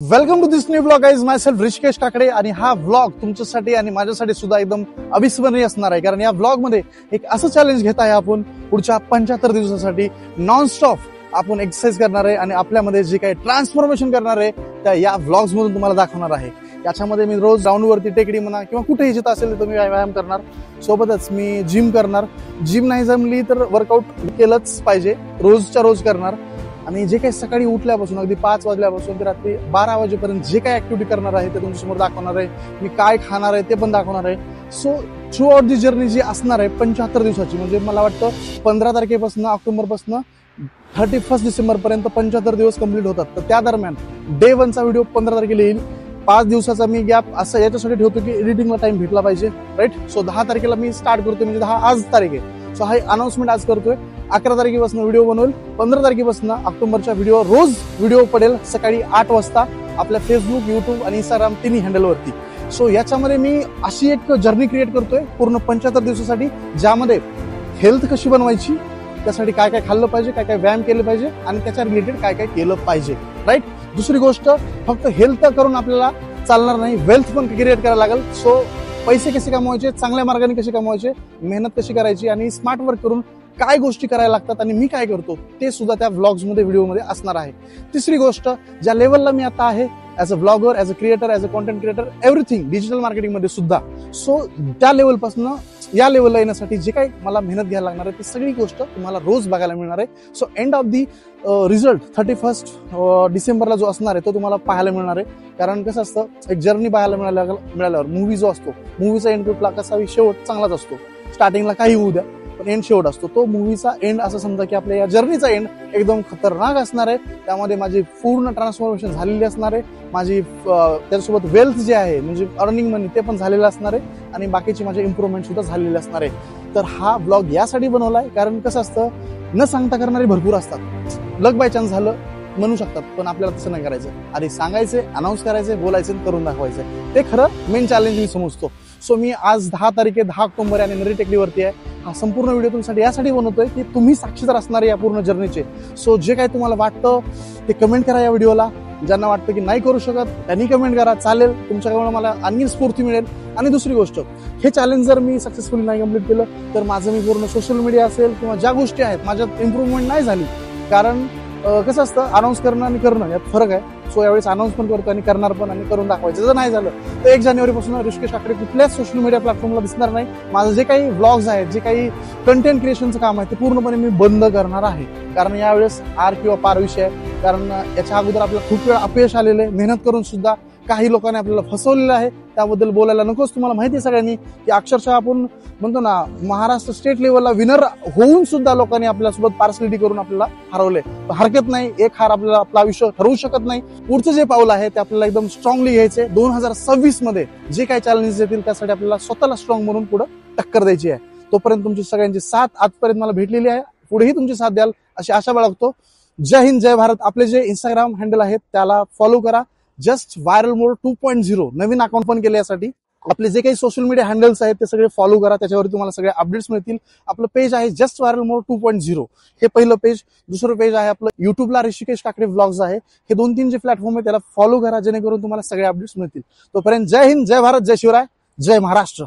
Welcome to this new blog guys. Myself Rishikesh Kakade. आणि हा vlog तुमच्यासाठी आणि माझ्यासाठी सुद्धा एकदम अविस्मरणीय असणार आहे, कारण या व्लॉग मध्ये एक असं चॅलेंज घेत आहे आपण. पुढच्या 75 दिवसासाठी नॉनस्टॉप आपण एक्सरसाइज करणार आहे आणि आपल्यामध्ये जे काही ट्रान्सफॉर्मेशन करणार आहे त्या या व्लॉग्स मधून तुम्हाला दाखवणार आहे. याच्यामध्ये मी रोज ग्राउंडवरती टेकडी म्हणा किंवा कुठेही जिथं असेल तिथं मी व्यायाम करणार. सोबतच मी जिम करणार. जिम नाही जमली तर वर्कआउट केलंच पाहिजे, रोजच्या रोज करणार. आणि जे काही सकाळी उठल्यापासून अगदी 5 वाजल्यापासून ते रात्री 12 वाजेपर्यंत जे काही ऍक्टिव्हिटी करणार आहे ते तुमच्यासमोर दाखवणार आहे. मी काय खाणार आहे ते पण दाखवणार आहे. So throughout the journey जी असणार आहे 75 दिवसाची, म्हणजे मला वाटतं 15 तारखेपासून ऑक्टोबरपासून 31 डिसेंबर पर्यंत 75 दिवस कंप्लीट होतात. तर त्या दरम्यान डे 1चा व्हिडिओ 15 तारखेला येईल. 5 दिवसाचा मी गॅप असं याच्यासाठी ठेवतो की एडिटिंगला टाइम भेटला पाहिजे, राईट. सो 10 तारखेला मी स्टार्ट करतोय, म्हणजे 10 आज तारीख आहे. सो हा अनाउन्समेंट आज करतोय. 11 तारखेपासून व्हिडिओ बनवेल. 15 तारखेपासून ऑक्टोबरच्या रोज व्हिडिओ पडेल सकाळी 8 वाजता आपल्या फेसबुक, युट्यूब आणि इंस्टाग्राम तिन्ही हँडलवरती. सो याच्यामध्ये मी अशी एक जर्नी क्रिएट करतोय पूर्ण 75 दिवसासाठी, ज्यामध्ये हेल्थ कशी बनवायची, त्यासाठी काय काय खाल्लं पाहिजे, काय काय व्यायाम केले पाहिजे आणि त्याच्या रिलेटेड काय काय केलं पाहिजे, राईट. दुसरी गोष्ट, फक्त हेल्थ करून आपल्याला चालणार नाही, वेल्थ पण क्रिएट करायला लागेल. सो पैसे कसे कमवायचे, चांगल्या मार्गाने कसे कमवायचे, मेहनत कशी करायची आणि स्मार्ट वर्क करून काय गोष्टी करायला लागतात आणि मी काय करतो ते सुद्धा त्या व्लॉग्स मध्ये, व्हिडिओमध्ये असणार आहे. तिसरी गोष्ट, ज्या लेवलला मी आता आहे as a blogger, as a creator, as a content creator, everything digital marketing मध्ये सुद्धा. सो त्या लेवलपासून या लेवलला येण्यासाठी जे काही मला मेहनत घ्यायला लागणार आहे ती सगळी गोष्ट तुम्हाला रोज बघायला मिळणार आहे. So end of the result 31 डिसेंबरला जो असणार आहे तो तुम्हाला पाहायला मिळणार आहे. कारण कसं असतं, एक जर्नी पाहायला मिळाल्यावर मूवी जो असतो, मूवीचा एंड कुठला कसा शेवट चांगलाच असतो. स्टार्टिंगला काही होऊ द्या पण एंड शेवट असतो. तो मूवीचा एंड असं समजा की आपल्या या जर्नीचा एंड एकदम खतरनाक असणार आहे. त्यामध्ये माझी पूर्ण ट्रान्सफॉर्मेशन झालेली असणार आहे. माझी त्याच्यासोबत वेल्थ जे आहे, म्हणजे अर्निंग मनी, ते पण झालेलं असणार आहे आणि बाकीची माझी इम्प्रुव्हमेंट सुद्धा झालेली असणार आहे. तर हा ब्लॉग यासाठी बनवलाय, कारण कसं असतं, न सांगता करणारे भरपूर असतात. लक बाय चान्स झालं म्हणू शकतात, पण आपल्याला तसं नाही करायचं. आधी सांगायचे, अनाऊन्स करायचे, बोलायचे, करून दाखवायचं, ते खरं मेन चॅलेंज मी समजतो. सो मी आज 10 तारीख 10 ऑक्टोबर आणि नरी टेकडीवरती आहे. हा संपूर्ण व्हिडिओ तुमच्यासाठी यासाठी बनवतोय की तुम्ही साक्षीदार असणार आहे या पूर्ण जर्नीचे. सो जे काय तुम्हाला वाटतं ते कमेंट करा या व्हिडिओला. ज्यांना वाटतं की नाही करू शकत त्यांनी कमेंट करा, चालेल. तुमच्याकडून मला आणखी स्फूर्ती मिळेल. आणि दुसरी गोष्ट, हे चॅलेंज जर मी सक्सेसफुली नाही कम्प्लीट केलं तर माझं मी पूर्ण सोशल मीडिया असेल किंवा ज्या गोष्टी आहेत माझ्यात इम्प्रूव्हमेंट नाही झाली. कारण कसं असतं, अनाऊन्स करणं आणि करणं यात फरक आहे. सो यावेळेस अनाऊन्स पण करतो आणि करणार पण आणि करून दाखवायचं. जर नाही झालं तर 1 जानेवारीपासून ऋषिकेश काकडे कुठल्याच सोशल मीडिया प्लॅटफॉर्मला दिसणार नाही. माझं जे काही व्लॉग्स आहेत, जे काही कंटेंट क्रिएशनचं काम आहे ते पूर्णपणे मी बंद करणार आहे. कारण यावेळेस आर किंवा पार विषय आहे. कारण याच्या अगोदर आपल्याला खूप वेळा अपयश आलेलं आहे. मेहनत करून सुद्धा काही लोकांनी आपल्याला फसवलेलं आहे. त्याबद्दल बोलायला नकोच. तुम्हाला माहिती आहे सगळ्यांनी की अक्षरशः आपण म्हणतो ना, महाराष्ट्र स्टेट लेवलला विनर होऊन सुद्धा लोकांनी आपल्यासोबत पार्सलिटी करून आपल्याला हरवले. हरकत नाही, एक हार आपल्याला आपलं आयुष्य ठरवू शकत नाही. पुढचं जे पाऊल आहे ते आपल्याला एकदम स्ट्रॉंगली घ्यायचंय. 2026 मध्ये जे काही चॅलेंजेस येतील त्यासाठी आपल्याला स्वतःला स्ट्रॉंग म्हणून पुढे टक्कर द्यायची आहे. तोपर्यंत तुमची सगळ्यांची साथ आजपर्यंत मला भेटलेली आहे, पुढेही तुमची साथ द्याल अशी आशा बाळगतो. जय हिंद, जय भारत. आपले जे इंस्टाग्राम हँडल आहेत त्याला फॉलो करा. जस्ट व्हायरल मोड 2.0 नवीन अकाउंट पण केले यासाठी. आपले जे काही सोशल मीडिया हँडल्स आहेत ते सगळे फॉलो करा, त्याच्यावरती तुम्हाला सगळे अपडेट्स मिळतील. आपलं पेज आहे जस्ट व्हायरल मोड 2.0, हे पहिलं पेज. दुसरं पेज आहे आपलं युट्यूबला ऋषिकेश काकडे व्लॉग्स आहे. हे 2-3 जे प्लॅटफॉर्म आहे त्याला फॉलो करा, जेणेकरून तुम्हाला सगळे अपडेट्स मिळतील. तोपर्यंत जय हिंद, जय भारत, जय शिवराय, जय महाराष्ट्र.